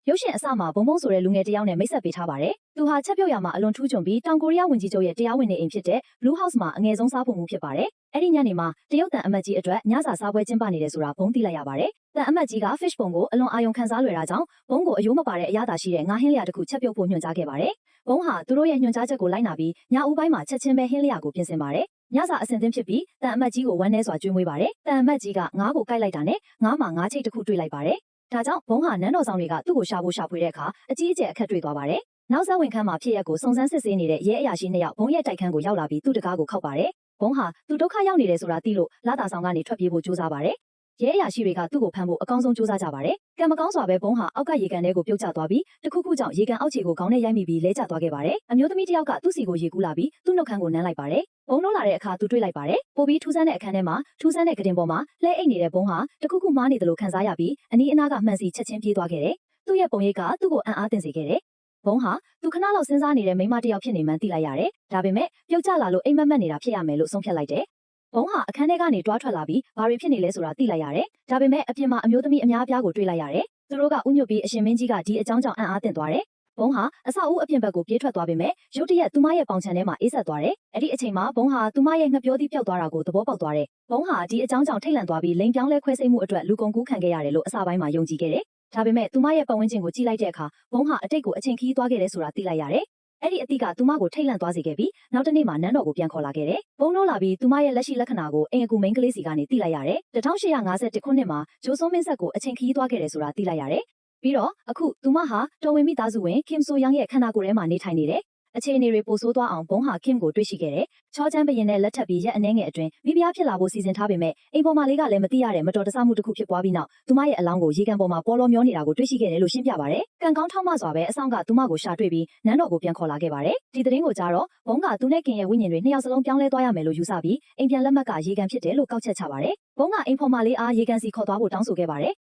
ရုပ်ရှင်အစမှာဘုံဘုံဆိုတဲ့လူငယ်တယောက်နဲ့မိတ်ဆက်ပေးထားပါတယ်။သူဟာချက်ပြုတ်ရမှာအလွန်ထူးချွန်ပြီးတောင်ကိုရီးယားဝန်ကြီးချုပ်ရဲ့တရားဝင်နေအိမ်ဖြစ်တဲ့ Blue House မှာအငယ်ဆုံးစားဖို့မှုဖြစ်ပါတယ်။အဲ့ဒီညနေမှာတရုတ်တန်အမတ်ကြီးအတွက်ညစာစားပွဲကျင်းပနေတယ်ဆိုတာဘုံသိလိုက်ရပါတယ်။တန်အမတ်ကြီးက fish ပုံကိုအလွန်အာရုံခံစားလွယ်တာကြောင့်ဘုံကိုအယိုးမပါတဲ့အရသာရှိတဲ့ငါးဟင်းလျာတစ်ခုချက်ပြုတ်ဖို့ညွှန်ကြားခဲ့ပါတယ်။ဘုံဟာသူတို့ရဲ့ညွှန်ကြားချက်ကိုလိုက်နာပြီးညဦးပိုင်းမှာချက်ချင်းပဲဟင်းလျာကိုပြင်ဆင်ပါတယ်။ညစာအဆင်သင့်ဖြစ်ပြီးတန်အမတ်ကြီးကိုဝမ်းနည်းစွာကျွေးမွေးပါတယ်။တန်အမတ်ကြီးကငါးကိုကိုက်လိုက်တာနဲ့ငါးမှာငါးချိတ်တစ်ခုတွေ့လိုက်ပါတယ်။ဒါကြောင့်ဘုံဟာနန်းတော်ဆောင်တွေကသူ့ကိုရှာဖွေတဲ့အခါအကြီးအကျယ်အခက်တွေ့သွားပါတယ်။နောက်ဆက်ဝင်ခန်းမှာဖြစ်ရက်ကိုစုံစမ်းစစ်ဆေးနေတဲ့ရဲအရာရှိ2ယောက်ဘုံရဲ့တိုက်ခန်းကိုရောက်လာပြီးသူ့တကားကိုခောက်ပါတယ်။ဘုံဟာသူဒုက္ခရောက်နေတယ်ဆိုတာသိလို့လာတာဆောင်ကနေထွက်ပြေးဖို့ကြိုးစားပါတယ်။ရဲအရာရှိတွေကသူ့ကိုဖမ်းဖို့အကောင်းဆုံးကြိုးစားကြပါတယ်။ကံမကောင်းစွာပဲဘုံဟာအောက်ကရေကန်ထဲကိုပြုတ်ကျသွားပြီးတခုခုကြောင့်ရေကန်အောက်ခြေကိုခေါင်းနဲ့ရိုက်မိပြီးလဲကျသွားခဲ့ပါတယ်။အမျိုးသမီးတစ်ယောက်ကသူ့စီကိုရေကူးလာပြီးသူ့နှုတ်ခမ်းကိုနမ်းလိုက်ပါတယ်။ဘုံလို့လာတဲ့အခါသူတွေ့လိုက်ပါတယ်။ပိုပြီးထူးဆန်းတဲ့အခန်းထဲမှာထူးဆန်းတဲ့ကတင်ပေါ်မှာလှဲအိတ်နေတဲ့ဘုံဟာတခုခုမှားနေတယ်လို့ခံစားရပြီးအနီးအနားကမှန်စီချက်ချင်းပြေးသွားခဲ့တယ်။သူ့ရဲ့ပုံရိပ်ကသူ့ကိုအံ့အားသင့်စေခဲ့တယ်။ဘုံဟာသူခဏလောက်စဉ်းစားနေတဲ့မိန်းမတစ်ယောက်ဖြစ်နေမှန်းသိလိုက်ရတယ်။ဒါပေမဲ့ပြုတ်ကျလာလို့အိမ်မက်နေတာဖြစ်ရမယ်လို့ဆုံးဖြတ်လိုက်တယ်။ဘုံဟာအခန်းထဲကနေတွားထွက်လာပြီးဘာတွေဖြစ်နေလဲဆိုတာသိလိုက်ရတယ်။ဒါပေမဲ့အပြင်မှာအမျိုးသမီးအများအပြားကိုတွေ့လိုက်ရတယ်။သူတို့ကဥညွတ်ပြီးအရှင်မင်းကြီးကဒီအကြောင်းကြောင့်အံ့အားသင့်သွားတယ်။ဘုံဟာအဆောက်အဦအပြင်ဘက်ကိုပြေးထွက်သွားပေမဲ့ရုတ်တရက်သူမရဲ့ပေါင်ချန်ထဲမှာအေးဆက်သွားတယ်။အဲ့ဒီအချိန်မှာဘုံဟာသူမရဲ့ငှက်ပြောသီးပျောက်သွားတာကိုသဘောပေါက်သွားတယ်။ဘုံဟာဒီအကြောင်းကြောင့်ထိတ်လန့်သွားပြီးလိန်ပြောင်းလဲခွဲစိတ်မှုအတွက်လူကုန်ကူးခံခဲ့ရတယ်လို့အစပိုင်းမှာယုံကြည်ခဲ့တယ်။ဒါပေမဲ့သူမရဲ့ပတ်ဝန်းကျင်ကိုကြည့်လိုက်တဲ့အခါဘုံဟာအတိတ်ကိုအချိန်ခီးသွားခဲ့တယ်ဆိုတာသိလိုက်ရတယ်။အဲ့ဒီအသည့်ကသူမကိုထိတ်လန့်သွားစေခဲ့ပြီးနောက်တစ်နေ့မှာနန်းတော်ကိုပြန်ခေါ်လာခဲ့တယ်။ဘုံလို့လာပြီးသူမရဲ့လက်ရှိလက္ခဏာကိုအိမ်အကူမိန်းကလေးစီကနေသိလိုက်ရတယ်။1851ခုနှစ်မှာဂျိုးစွန်းမင်းဆက်ကိုအချိန်ခီးသွားခဲ့တယ်ဆိုတာသိလိုက်ရတယ်။ပြီးတော့အခုသူမဟာတော်ဝင်မိသားစုဝင်ခင်ဆိုယန်ရဲ့ခန္ဓာကိုယ်ထဲမှာနေထိုင်နေတယ်။အခြေအနေတွေပိုဆိုးသွားအောင်ဘုံဟာခင်ကိုတွေ့ရှိခဲ့တယ်။ချောချမ်းဘရင်နဲ့လက်ထပ်ပြီးရက်အနှဲငယ်အတွင်းမိဖုရားဖြစ်လာဖို့စီစဉ်ထားပေမဲ့အိမ်ပေါ်မှာလေးကလည်းမသိရတဲ့မတော်တဆမှုတစ်ခုဖြစ်ပွားပြီးနောက်သူမရဲ့အလောင်းကိုရေကန်ပေါ်မှာပေါ်လောမျောနေတာကိုတွေ့ရှိခဲ့တယ်လို့ရှင်းပြပါတယ်။ကံကောင်းထောက်မစွာပဲအဆောင်ကသူမကိုရှာတွေ့ပြီးနန်းတော်ကိုပြန်ခေါ်လာခဲ့ပါတယ်။ဒီသတင်းကိုကြားတော့ဘုံကသူနဲ့ခင်ရဲ့ဝိညာဉ်တွေနှစ်ယောက်စလုံးပြောင်းလဲသွားရမယ်လို့ယူဆပြီးအိမ်ပြန်လက်မှတ်ကရေကန်ဖြစ်တယ်လို့ကောက်ချက်ချပါတယ်။ဘုံကအိမ်ပေါ်မှာလေးအားရေကန်စီခေါ်သွားဖို့တောင်းဆိုခဲ့ပါတယ်။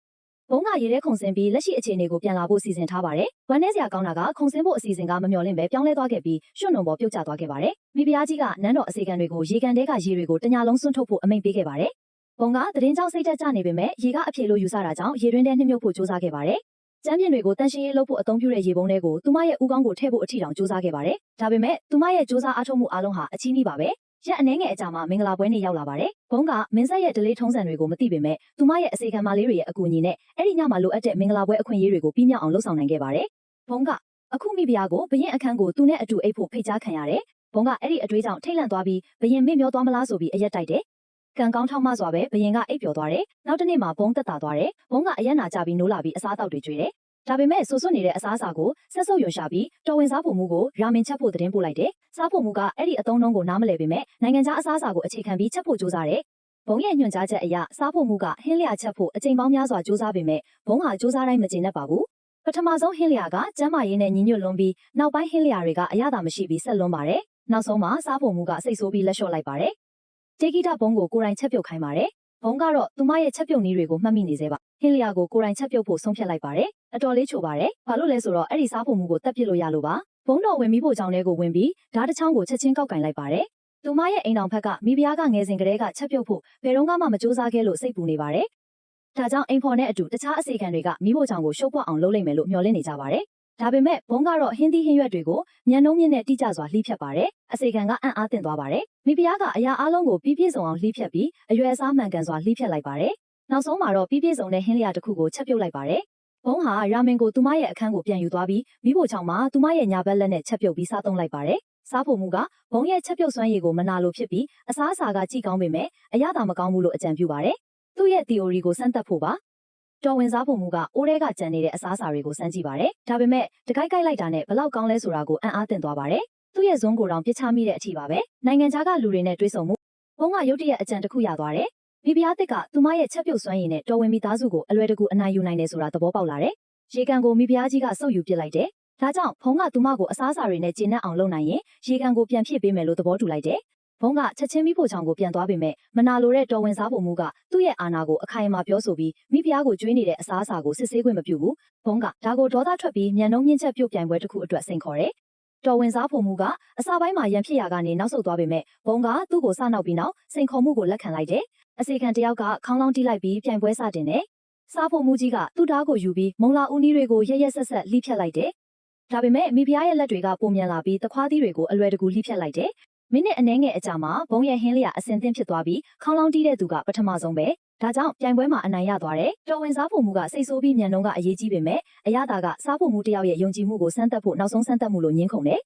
ဘုံကရေထဲခုန်ဆင်းပြီးလက်ရှိအခြေအနေကိုပြန်လာဖို့စီစဉ်ထားပါတယ်။ဝမ်းနည်းစရာကောင်းတာကခုန်ဆင်းဖို့အစီအစဉ်ကမမျှော်လင့်ပဲပြောင်းလဲသွားခဲ့ပြီးရွှွတ်နုံပေါ်ပြုတ်ကျသွားခဲ့ပါတယ်။မိဖုရားကြီးကနန်းတော်အစီအကံတွေကိုရေကန်ထဲကရေတွေကိုတညလုံးစွန့်ထုတ်ဖို့အမိန့်ပေးခဲ့ပါတယ်။ဘုံကသတင်းကြောင့်စိတ်တက်ကြနေပေမဲ့ရေကအပြေလို့ယူဆတာကြောင့်ရေတွင်းထဲနှိမ့်မြုပ်ဖို့ကြိုးစားခဲ့ပါတယ်။ကျမ်းပြင်တွေကိုတန်ရှင်းရေးလုပ်ဖို့အသုံးပြုတဲ့ရေပုံးတွေကိုသူမရဲ့ဦးခေါင်းကိုထည့်ဖို့အထီတောင်ကြိုးစားခဲ့ပါတယ်။ဒါပေမဲ့သူမရဲ့ကြိုးစားအားထုတ်မှုအလုံးဟာအချီးနှီးပါပဲ။ရက်အနှဲငယ်အကြာမှာမင်္ဂလာပွဲနေ့ရောက်လာပါတယ်။ဘုံကမင်းဆက်ရဲ့ဒလေးထုံးစံတွေကိုမသိပေမဲ့သူမရဲ့အစီအကံမလေးတွေရဲ့အကူအညီနဲ့အဲ့ဒီညမှာလိုအပ်တဲ့မင်္ဂလာပွဲအခွင့်အရေးတွေကိုပြီးမြောက်အောင်လုပ်ဆောင်နိုင်ခဲ့ပါတယ်။ဘုံကအခုမိဖုရားကိုဘရင်အခန်းကိုသူနဲ့အတူအိပ်ဖို့ဖိတ်ကြားခံရတယ်။ဘုံကအဲ့ဒီအတွေးကြောင့်ထိတ်လန့်သွားပြီးဘရင်မေ့မျောသွားမလားဆိုပြီးအရက်တိုက်တယ်။ကံကောင်းထောက်မစွာပဲဘရင်ကအိပ်ပျော်သွားတယ်။နောက်တစ်နေ့မှာဘုံတက်တာသွားတယ်။ဘုံကအရက်နာကြပြီးနိုးလာပြီးအစားအသောက်တွေကျွေးတယ်။ဒါပေမဲ့ဆူဆွတ်နေတဲ့အစားအစာကိုဆက်ဆုပ်ယွန်ရှာပြီးတော်ဝင်စားဖို့မှုကိုရာမင်ချက်ဖို့သတင်းပို့လိုက်တယ်။စားဖို့မှုကအဲ့ဒီအသုံးနှုန်းကိုနားမလည်ပေမဲ့နိုင်ငံခြားအစားအစာကိုအခြေခံပြီးချက်ဖို့ကြိုးစားတယ်။ဘုံရဲ့ညွှန်ကြားချက်အရစားဖို့မှုကဟင်းလျာချက်ဖို့အချိန်ပေါင်းများစွာကြိုးစားပေမဲ့ဘုံဟာကြိုးစားတိုင်းမကျေနပ်ပါဘူး။ပထမဆုံးဟင်းလျာကကျန်းမာရေးနဲ့ညီညွတ်လွန်းပြီးနောက်ပိုင်းဟင်းလျာတွေကအရသာမရှိပြီးဆက်လွန်းပါတယ်။နောက်ဆုံးမှာစားဖို့မှုကစိတ်ဆိုးပြီးလက်လျှော့လိုက်ပါတယ်။တေဂီတာဘုံကိုကိုယ်တိုင်ချက်ပြုတ်ခိုင်းပါတယ်။ဘုံကတော့သူမရဲ့ချက်ပြုတ်နည်းတွေကိုမှတ်မိနေစေပါဟင်းလျာကိုကိုယ်တိုင်ချက်ပြုတ်ဖို့ဆုံးဖြတ်လိုက်ပါတယ်အတော်လေးချိုပါတယ်ဘာလို့လဲဆိုတော့အဲ့ဒီစားဖို့မှုကိုတက်ပစ်လို့ရလို့ပါဘုံတော်ဝင်ပြီးဖို့ကြောင့်လေးကိုဝင်ပြီးဓာတ်တစ်ချောင်းကိုချက်ချင်းကောက်ကင်လိုက်ပါတယ်သူမရဲ့အိမ်တော်ဖက်ကမိဖုရားကငယ်စဉ်ကတည်းကချက်ပြုတ်ဖို့ဘယ်တော့မှမကြိုးစားခဲ့လို့စိတ်ပူနေပါတယ်ဒါကြောင့်အိမ်ဖော်နဲ့အတူတခြားအစီအကံတွေကမိဖို့ကြောင့်ကိုရှုပ်ပွက်အောင်လုပ်လိုက်မယ်လို့မျှော်လင့်နေကြပါတယ်ဒါပေမဲ့ဘုံကတော့ဟင်းသီးဟင်းရွက်တွေကိုညံနှုံးမြင့်နဲ့တိကျစွာလှီးဖြတ်ပါတယ်အစီအကံကအံ့အားသင့်သွားပါတယ်မိဖုရားကအရာအလုံးကိုပြည့်ပြည့်စုံအောင်လှီးဖြတ်ပြီးအရွယ်အစားမှန်ကန်စွာလှီးဖြတ်လိုက်ပါတယ်နောက်ဆုံးမှာတော့ပြည့်ပြည့်စုံတဲ့ဟင်းလျာတစ်ခုကိုချက်ပြုတ်လိုက်ပါတယ်ဘုံဟာရာမင်ကိုသူမရဲ့အခန်းကိုပြန်ယူသွားပြီးမိဖို့ချောင်းမှာသူမရဲ့ညာဘက်လက်နဲ့ချက်ပြုတ်ပြီးစားသုံးလိုက်ပါတယ်စားဖို့မူကဘုံရဲ့ချက်ပြုတ်စွမ်းရည်ကိုမနာလိုဖြစ်ပြီးအစားအစာကကြည့်ကောင်းပေမဲ့အရသာမကောင်းဘူးလို့အကြံပြုပါတယ်သူ့ရဲ့ theory ကိုစမ်းသပ်ဖို့ပါတော်ဝင်စားဖို့မူကအိုးထဲကကြံနေတဲ့အစားအစာတွေကိုစမ်းကြည့်ပါတယ်ဒါပေမဲ့တကိုက်ကိုက်လိုက်တာနဲ့ဘလောက်ကောင်းလဲဆိုတာကိုအံ့အားသင့်သွားပါတယ်သူ့ရဲ့ဇွန်းကိုတောင်ပြစ်ချမိတဲ့အထိပါပဲနိုင်ငံခြားကလူတွေနဲ့တွေ့ဆုံမှုဘုံကရုတ်တရက်အကြံတစ်ခုရသွားတယ်မိဖုရားတစ်ကသူမရဲ့ချက်ပြုတ်စွမ်းရည်နဲ့တော်ဝင်မိသားစုကိုအလွယ်တကူအနိုင်ယူနိုင်တယ်ဆိုတာသဘောပေါက်လာတယ်ရေကန်ကိုမိဖုရားကြီးကစုပ်ယူပစ်လိုက်တယ်ဒါကြောင့်ဘုံကသူမကိုအစားအစာတွေနဲ့ကျဉ်းနှံ့အောင်လုပ်နိုင်ရင်ရေကန်ကိုပြန်ဖြည့်ပေးမယ်လို့သဘောတူလိုက်တယ်ဘုံကချက်ချင်းမိဖို့ချောင်းကိုပြန်သွားပေမဲ့မနာလိုတဲ့တော်ဝင်စားဖို့မူကသူ့ရဲ့အာဏာကိုအခိုင်အမာပြောဆိုပြီးမိဖုရားကိုကျွေးနေတဲ့အစားအစာကိုစစ်ဆေးခွင့်မပြုဘူးဘုံကဒါကိုဒေါသထွက်ပြီးမြန်နှုံးမြင့်ချက်ပြုတ်ပြိုင်ပွဲတစ်ခုအတွက်စိန်ခေါ်တယ်တော်ဝင်စားဖို့မူကအစာပိုင်းမှာရန်ဖြစ်ရာကနေနောက်ဆုတ်သွားပေမဲ့ဘုံကသူ့ကိုစနောက်ပြီးနောက်စိန်ခေါ်မှုကိုလက်ခံလိုက်တယ်အစီခံတယောက်ကခေါင်းလောင်းတီးလိုက်ပြီးပြိုင်ပွဲစတင်တယ် စားဖို့မူကြီးကသူ့ဓာတ်ကိုယူပြီးမုံလာဦးနီးတွေကိုရက်ရက်ဆက်ဆက်လှိဖြတ်လိုက်တယ်ဒါပေမဲ့မိဖုရားရဲ့လက်တွေကပုံမြန်လာပြီးတခွားသီးတွေကိုအလွယ်တကူလှိဖြတ်လိုက်တယ်မိနစ်အနည်းငယ်အကြာမှာဘုံရဲ့ဟင်းလျာအစင်သင့်ဖြစ်သွားပြီးခေါင်းလောင်းတီးတဲ့သူကပထမဆုံးပဲဒါကြောင့်ပြိုင်ပွဲမှာအနိုင်ရသွားတယ်တော်ဝင်စားဖို့မူကစိတ်ဆိုးပြီးမြန်နှုံးကအရေးကြီးပေမဲ့အရသာကစားဖို့မူတယောက်ရဲ့ယုံကြည်မှုကိုစမ်းသပ်ဖို့နောက်ဆုံးစမ်းသပ်မှုလို့ညင်းခုန်တယ်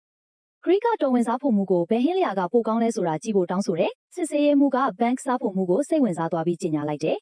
ဂရိကတော်ဝင်စားဖို့မူကိုဘယ်ဟင်းလျာကပိုကောင်းလဲဆိုတာကြည့်ဖို့တောင်းဆိုတယ်စစ်စေးရဲမှုကဘန်ကစားဖို့မူကိုစိတ်ဝင်စားသွားပြီးကြေညာလိုက်တယ်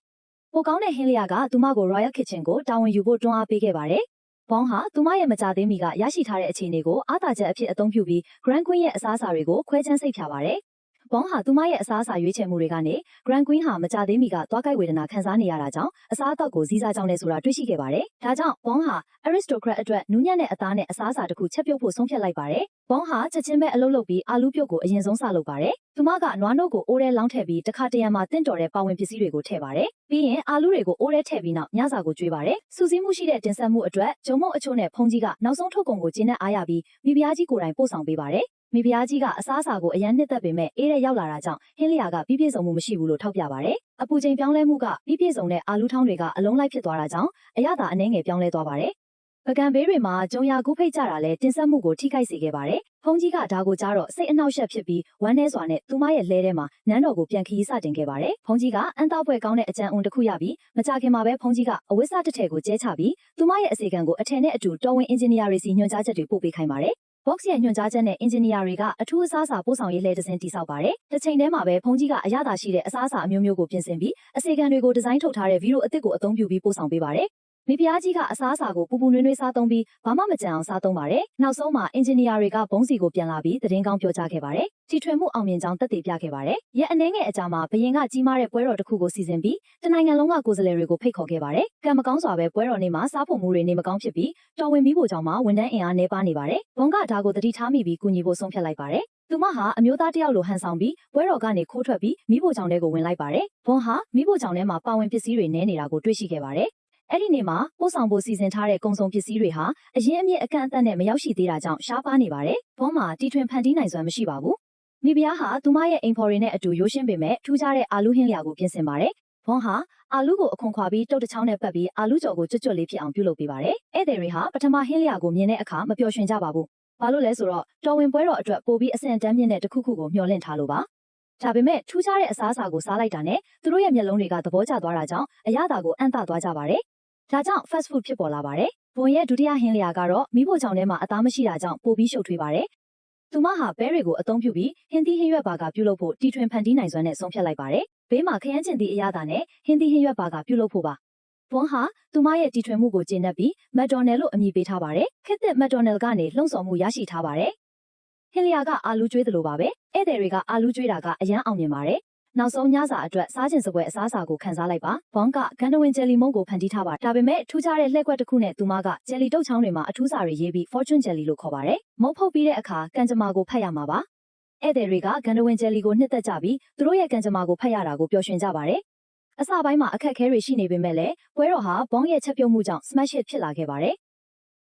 ပိုကောင်းတဲ့ဟင်းလျာကသူမကို Royal Kitchen ကိုတာဝန်ယူဖို့တွန်းအားပေးခဲ့ပါတယ်။ဘောင်းဟာသူမရဲ့မကြသေးမီကရရှိထားတဲ့အခြေအနေကိုအားသာချက်အဖြစ်အသုံးပြုပြီး Grand Queen ရဲ့အစားအစာတွေကိုခွဲခြမ်းစိတ်ဖြာပါတယ်။ဘောင်းဟာသူမရဲ့အစားအစာရွေးချယ်မှုတွေကနေ Grand Queen ဟာမကြသေးမီကသွားကြိုက်ဝေဒနာခံစားနေရတာကြောင့်အစားအသောက်ကိုစည်းစားကြောင်းနဲ့ဆိုတာတွေ့ရှိခဲ့ပါတယ်။ဒါကြောင့်ဘောင်းဟာ Aristocrat အတွက်နူးညံ့တဲ့အသားနဲ့အစားအစာတစ်ခုချက်ပြုတ်ဖို့ဆုံးဖြတ်လိုက်ပါတယ်။ဘောင်းဟာချက်ချင်းပဲအလုပ်လုပ်ပြီးအာလူပြုတ်ကိုအရင်ဆုံးစလုပ်ပါတယ်။သူမကနွားနို့ကိုအိုးထဲလောင်းထည့်ပြီးတခါတရံမှာတင့်တော်တဲ့ပါဝင်ပစ္စည်းတွေကိုထည့်ပါတယ်။ပြီးရင်အာလူတွေကိုအိုးထဲထည့်ပြီးနောက်ညစာကိုကျွေးပါတယ်။စူးစီးမှုရှိတဲ့တင်ဆက်မှုအတွက်ဂျုံမုံအချို့နဲ့ဖုန်ကြီးကနောက်ဆုံးထုတ်ကုန်ကိုကျင်းနဲ့အားရပြီးမိဖုရားကြီးကိုယ်တိုင်ပို့ဆောင်ပေးပါတယ်။မိဖုရားကြီးကအစားအစာကိုအရန်နှစ်သက်ပေမဲ့အေးတဲ့ရောက်လာတာကြောင့်ဟင်းလျာကပြည့်ပြည့်စုံမှုမရှိဘူးလို့ထောက်ပြပါတယ်။အပူချိန်ပြောင်းလဲမှုကပြည့်ပြည့်စုံတဲ့အာလူထောင်းတွေကအလုံးလိုက်ဖြစ်သွားတာကြောင့်အရသာအနှဲငယ်ပြောင်းလဲသွားပါတယ်။ပကံဘေးတွေမှာကျုံရကူးဖိတ်ကြတာလဲတင်ဆက်မှုကိုထိခိုက်စေခဲ့ပါတယ်။ဖုန်ကြီးကဒါကိုကြားတော့စိတ်အနှောက်အယှက်ဖြစ်ပြီးဝမ်းနည်းစွာနဲ့သူမရဲ့လှဲထဲမှာနန်းတော်ကိုပြန်ခရီးစတင်ခဲ့ပါတယ်။ဖုန်ကြီးကအန်သားပွဲကောင်းတဲ့အကြံအုံတစ်ခုရပြီးမကြခင်မှာပဲဖုန်ကြီးကအဝိစာတစ်ထည်ကိုကျဲချပြီးသူမရဲ့အစီကံကိုအထည်နဲ့အတူတော်ဝင်အင်ဂျင်နီယာတွေစီညွှန်ကြားချက်တွေပို့ပေးခိုင်းပါတယ်။ Box ရဲ့ညွှန်ကြားချက်နဲ့အင်ဂျင်နီယာတွေကအထူးအစားအစာပို့ဆောင်ရေးလှည့်တစင်းတိစောက်ပါတယ်။တစ်ချိန်တည်းမှာပဲဖုန်ကြီးကအရသာရှိတဲ့အစားအစာအမျိုးမျိုးကိုပြင်ဆင်ပြီးအစီကံတွေကိုဒီဇိုင်းထုတ်ထားတဲ့ဗီဒီယိုအသစ်ကိုအသုံးပြုပြီးပို့ဆောင်ပေးပါတယ်။မိဖုရားကြီးကအစားအစာကိုပူပူနွေးနွေးစားသုံးပြီးဘာမှမကြံအောင်စားသုံးပါတယ်။နောက်ဆုံးမှာအင်ဂျင်နီယာတွေကဘုံစီကိုပြန်လာပြီးသတင်းကောင်းပြောကြားခဲ့ပါတယ်။တီထွင်မှုအောင်မြင်ကြောင်းသက်သေပြခဲ့ပါတယ်။ရက်အနှဲငယ်အကြာမှာဘရင်ကကြီးမားတဲ့ပွဲတော်တစ်ခုကိုစီစဉ်ပြီးတနိုင်ငံလုံးကကိုယ်စားလှယ်တွေကိုဖိတ်ခေါ်ခဲ့ပါတယ်။ကံမကောင်းစွာပဲပွဲတော်နေ့မှာစားဖို့မှုတွေနေမကောင်းဖြစ်ပြီးတော်ဝင်ပြီးဖို့ကြောင့်မှဝန်ထမ်းအင်အားနှဲပါနေပါတယ်။ဘုံကဒါကိုတတိထားမိပြီးကူညီဖို့ဆုံးဖြတ်လိုက်ပါတယ်။သူမဟာအမျိုးသားတယောက်လိုဟန်ဆောင်ပြီးပွဲတော်ကနေခိုးထွက်ပြီးမိဖို့ကြောင့်တဲကိုဝင်လိုက်ပါတယ်။ဘုံဟာမိဖို့ကြောင့်ထဲမှာပါဝင်ပစ္စည်းတွေနည်းနေတာကိုတွေ့ရှိခဲ့ပါတယ်။အဲ့ဒီနေ့မှာပို့ဆောင်ဖို့စီစဉ်ထားတဲ့ကုန်စုံပစ္စည်းတွေဟာအရင်အမြင့်အကန့်အသတ်နဲ့မရောက်ရှိသေးတာကြောင့်ရှားပါးနေပါတယ်။ဘုံမှာတီထွင်ဖန်တီးနိုင်စွမ်းမရှိပါဘူး။မိဖုရားဟာသူမရဲ့အိမ်ဖော်တွေနဲ့အတူရိုးရှင်းပေမဲ့ထူးခြားတဲ့အာလူဟင်းလျာကိုပြင်ဆင်ပါတယ်။ဘုံဟာအာလူကိုအခွန်ခွာပြီးတုတ်တစ်ချောင်းနဲ့ပတ်ပြီးအာလူကြော်ကိုကျွတ်ကျွတ်လေးဖြစ်အောင်ပြုလုပ်ပေးပါတယ်။ဧည့်သည်တွေဟာပထမဟင်းလျာကိုမြင်တဲ့အခါမပျော်ရွှင်ကြပါဘူး။ဘာလို့လဲဆိုတော့တော်ဝင်ပွဲတော်အတွက်ပိုပြီးအဆင့်တန်းမြင့်တဲ့တစ်ခုခုကိုမျှော်လင့်ထားလို့ပါ။ဒါပေမဲ့ထူးခြားတဲ့အစားအစာကိုစားလိုက်တာနဲ့သူတို့ရဲ့မျက်လုံးတွေကသဘောကျသွားတာကြောင့်အရသာကိုအံ့သသွားကြပါတယ်။ဒါကြောင့် fast food ဖြစ်ပေါ်လာပါတယ်။ဘုံရဲ့ဒုတိယဟင်းလျာကတော့မိဖို့ချောင်းထဲမှာအသားမရှိတာကြောင့်ပိုပြီးရှုပ်ထွေးပါတယ်။သူမဟာဘဲတွေကိုအသုံးပြုပြီးဟင်းသီးဟင်းရွက်ဘာကပြုလုပ်ဖို့တီထွင်ဖန်တီးနိုင်စွမ်းနဲ့ဆုံးဖြတ်လိုက်ပါတယ်။ဘေးမှာခရမ်းချင်သည့်အရသာနဲ့ဟင်းသီးဟင်းရွက်ဘာကပြုလုပ်ဖို့ပါ။ဘုံဟာသူမရဲ့တီထွင်မှုကိုကျေနပ်ပြီးမက်ဒေါ်နယ်လို့အမည်ပေးထားပါတယ်။ခေတ်သစ်မက်ဒေါ်နယ်ကနေလှုံ့ဆော်မှုရရှိထားပါတယ်။ဟင်းလျာကအာလူကျွေးသလိုပါပဲ။ဧည့်သည်တွေကအာလူကျွေးတာကအရန်အောင်မြင်ပါတယ်။နောက်ဆုံးညစာအတွက်စားခြင်းစပွဲအစားအစာကိုခန်းစားလိုက်ပါ။ဘွန်ကဂန်ဒဝင်ဂျယ်လီမုန့်ကိုဖန်တီးထားပါဒါပေမဲ့ထူးခြားတဲ့လှည့်ကွက်တစ်ခုနဲ့သူမကဂျယ်လီတုတ်ချောင်းတွေမှာအထူးစာတွေရေးပြီး Fortune Jelly လို့ခေါ်ပါတယ်။မုန့်ဖုတ်ပြီးတဲ့အခါကံကြမ္မာကိုဖတ်ရမှာပါ။ဧည့်သည်တွေကဂန်ဒဝင်ဂျယ်လီကိုနှစ်သက်ကြပြီးသူတို့ရဲ့ကံကြမ္မာကိုဖတ်ရတာကိုပျော်ရွှင်ကြပါတယ်။အစပိုင်းမှာအခက်အခဲတွေရှိနေပေမဲ့လည်းပွဲတော်ဟာဘွန်ရဲ့ချက်ပြုတ်မှုကြောင့် smash hit ဖြစ်လာခဲ့ပါတယ်။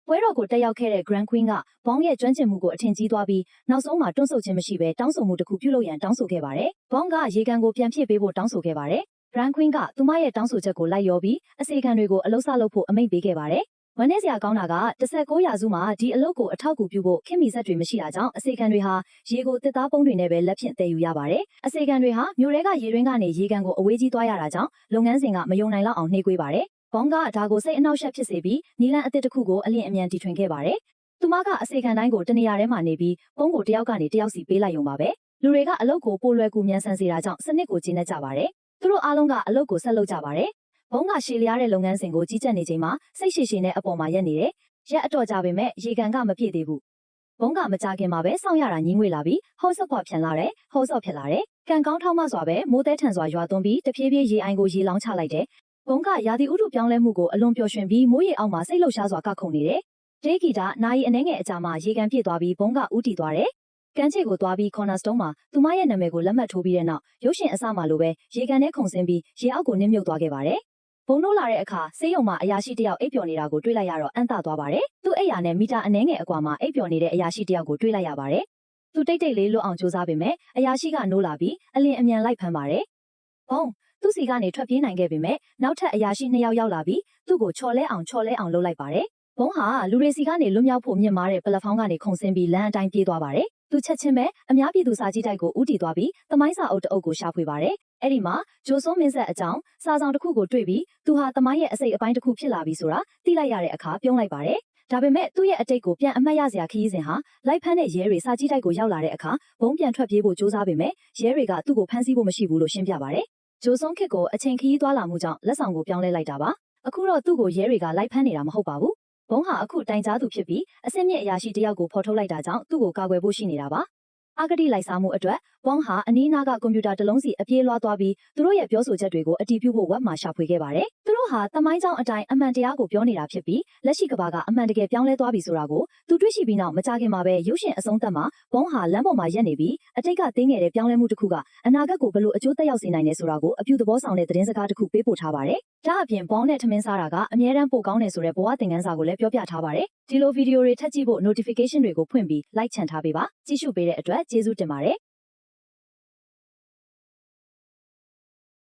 ပွဲတော်ကိုတက်ရောက်ခဲ့တဲ့ Grand Queen ကဘောင်းရဲ့ကျွမ်းကျင်မှုကိုအထင်ကြီးသွားပြီးနောက်ဆုံးမှာတွန့်ဆုတ်ခြင်းမရှိဘဲတောင်းဆိုမှုတစ်ခုပြုလုပ်ရန်တောင်းဆိုခဲ့ပါတယ်။ဘောင်းကရေကန်ကိုပြန်ဖြည့်ပေးဖို့တောင်းဆိုခဲ့ပါတယ်။ Grand Queen ကသူမရဲ့တောင်းဆိုချက်ကိုလိုက်လျောပြီးအစီခံတွေကိုအလုပ်စလုပ်ဖို့အမိန့်ပေးခဲ့ပါတယ်။ဝမ်းနည်းစရာကောင်းတာက19ရာစုမှာဒီအလုပ်ကိုအထောက်အကူပြုဖို့ခင်မီဆက်တွေမရှိတာကြောင့်အစီခံတွေဟာရေကိုတစ်သားပုံးတွေနဲ့ပဲလက်ဖြင့်တည်ယူရပါတယ်။အစီခံတွေဟာမြို့ထဲကရေတွင်းကနေရေကန်ကိုအဝေးကြီးသွားရတာကြောင့်လုပ်ငန်းစဉ်ကမယုံနိုင်လောက်အောင်နှေးကွေးပါတယ်။ဘောင်းကဒါကိုစိတ်အနှောက်အယှက်ဖြစ်စေပြီးနီလန်အသစ်တစ်ခုကိုအလင်းအမြန်တီထွင်ခဲ့ပါတယ်။သူမကအစီခံတိုင်းကိုတနေရာထဲမှာနေပြီးပုံးကိုတယောက်ကနေတယောက်စီပေးလိုက်ရုံပါပဲ။လူတွေကအလုပ်ကိုပိုလွယ်ကူမြန်ဆန်စေတာကြောင့်စနစ်ကိုကျင့်တတ်ကြပါတယ်။သူတို့အားလုံးကအလုပ်ကိုဆက်လုပ်ကြပါတယ်။ဘုံကရှည်လျားတဲ့လုပ်ငန်းစဉ်ကိုကြီးကြပ်နေချိန်မှာစိတ်ရှည်ရှည်နဲ့အပေါ်မှာရက်နေတယ်။ရက်အတော်ကြာပေမဲ့ရေကန်ကမပြည့်သေးဘူး။ဘုံကမကြခင်မှာပဲစောင့်ရတာညင်းငွေလာပြီးဟောဆော့ခွာဖြန်လာတယ်။ဟောဆော့ဖြစ်လာတယ်။ကန်ကောင်းထောက်မစွာပဲမိုးသည်ထန်စွာရွာသွန်းပြီးတဖြည်းဖြည်းရေအိုင်ကိုရေလောင်းချလိုက်တယ်။ဘုံကရာသီဥတုပြောင်းလဲမှုကိုအလွန်ပျော်ရွှင်ပြီးမိုးရေအောက်မှာစိတ်လှုပ်ရှားစွာကခုန်နေတယ်။ဒေးဂီတာနာရီအနှဲငယ်အကြာမှာရေကန်ပြည့်သွားပြီးဘုံကဥတီသွားတယ်။ကန်ချေကိုသွားပြီး cornerstone မှာသူမရဲ့နာမည်ကိုလက်မှတ်ထိုးပြီးတဲ့နောက်ရုပ်ရှင်အစမှာလိုပဲရေကန်ထဲခုန်ဆင်းပြီးရေအောက်ကိုနစ်မြုပ်သွားခဲ့ပါတယ်။ဘုံတို့လာတဲ့အခါဆေးရုံမှာအရာရှိတယောက်အိပ်ပျော်နေတာကိုတွေ့လိုက်ရတော့အံ့သသွားပါတယ်။သူ့အိပ်ယာနဲ့မီတာအနှဲငယ်အကွာမှာအိပ်ပျော်နေတဲ့အရာရှိတယောက်ကိုတွေ့လိုက်ရပါတယ်။သူတိတ်တိတ်လေးလွတ်အောင်ကြိုးစားပေမဲ့အရာရှိကနိုးလာပြီးအလင်းအမြန်လိုက်ဖမ်းပါတယ်။ဘုံ သူ့စီကနေထွက်ပြေးနိုင်ခဲ့ပေမဲ့နောက်ထပ်အရာရှိ2ယောက်ရောက်လာပြီးသူ့ကိုချော်လဲအောင်လုပ်လိုက်ပါတယ်ဘုံဟာလူတွေစီကနေလွတ်မြောက်ဖို့မြင့်မားတဲ့ပလက်ဖောင်းကနေခုန်ဆင်းပြီးလမ်းအတိုင်းပြေးသွားပါတယ်သူချက်ချင်းပဲအများပြည်သူစာကြည့်တိုက်ကိုဦးတည်သွားပြီးသမိုင်းစာအုပ်တအုပ်ကိုရှာဖွေပါတယ်အဲ့ဒီမှာဂျိုဆွန်မင်းဆက်အကြောင်းစာဆောင်တစ်ခုကိုတွေ့ပြီးသူဟာသမိုင်းရဲ့အစိတ်အပိုင်းတစ်ခုဖြစ်လာပြီဆိုတာသိလိုက်ရတဲ့အခါပြုံးလိုက်ပါတယ်ဒါပေမဲ့သူ့ရဲ့အတိတ်ကိုပြန်အမှတ်ရစရာခရီးစဉ်ဟာလိုက်ဖမ်းတဲ့ရဲတွေစာကြည့်တိုက်ကိုရောက်လာတဲ့အခါဘုံပြန်ထွက်ပြေးဖို့ကြိုးစားပေမဲ့ရဲတွေကသူ့ကိုဖမ်းဆီးဖို့မရှိဘူးလို့ရှင်းပြပါတယ်ဂျိုဆွန်ခစ်ကိုအချိန်ခရီးသွားလာမှုကြောင့်လက်ဆောင်ကိုပြောင်းလဲလိုက်တာပါအခုတော့သူ့ကိုရဲတွေကလိုက်ဖမ်းနေတာမဟုတ်ပါဘူးဘုံဟာအခုတိုင်ကြားသူဖြစ်ပြီးအစင်းမြင့်အရာရှိတယောက်ကိုဖော်ထုတ်လိုက်တာကြောင့်သူ့ကိုကာကွယ်ဖို့ရှိနေတာပါအာဂတိလိုက်စားမှုအတွက်ဘုံဟာအနီးနားကကွန်ပျူတာတစ်လုံးစီအပြေးလွှားသွားပြီးသူတို့ရဲ့ပြောဆိုချက်တွေကိုအတည်ပြုဖို့ဝက်မှာရှာဖွေခဲ့ပါတယ်။သူတို့ဟာသမိုင်းကြောင်းအတိုင်းအမှန်တရားကိုပြောနေတာဖြစ်ပြီးလက်ရှိကဘာကအမှန်တကယ်ပြောင်းလဲသွားပြီဆိုတာကိုသူတွေ့ရှိပြီးနောက်မကြခင်မှာပဲရုပ်ရှင်အဆုံးသတ်မှာဘုံဟာလမ်းပေါ်မှာရက်နေပြီးအတိတ်ကတင်းငယ်တဲ့ပြောင်းလဲမှုတစ်ခုကအနာဂတ်ကိုဘယ်လိုအကျိုးသက်ရောက်စေနိုင်လဲဆိုတာကိုအပြုသဘောဆောင်တဲ့သတင်းစကားတစ်ခုပေးပို့ထားပါတယ်။ဒါအပြင်ဘုံနဲ့ထမင်းစားတာကအမြဲတမ်းပိုကောင်းတယ်ဆိုတဲ့ဘဝသင်ခန်းစာကိုလည်းပြောပြထားပါတယ်။ဒီလိုဗီဒီယိုတွေထပ်ကြည့်ဖို့ notification တွေကိုဖွင့်ပြီး like ချန်ထားပေးပါ။ကြည့်ရှုပေးတဲ့အတွက်ကျေးဇူးတင်ပါတယ်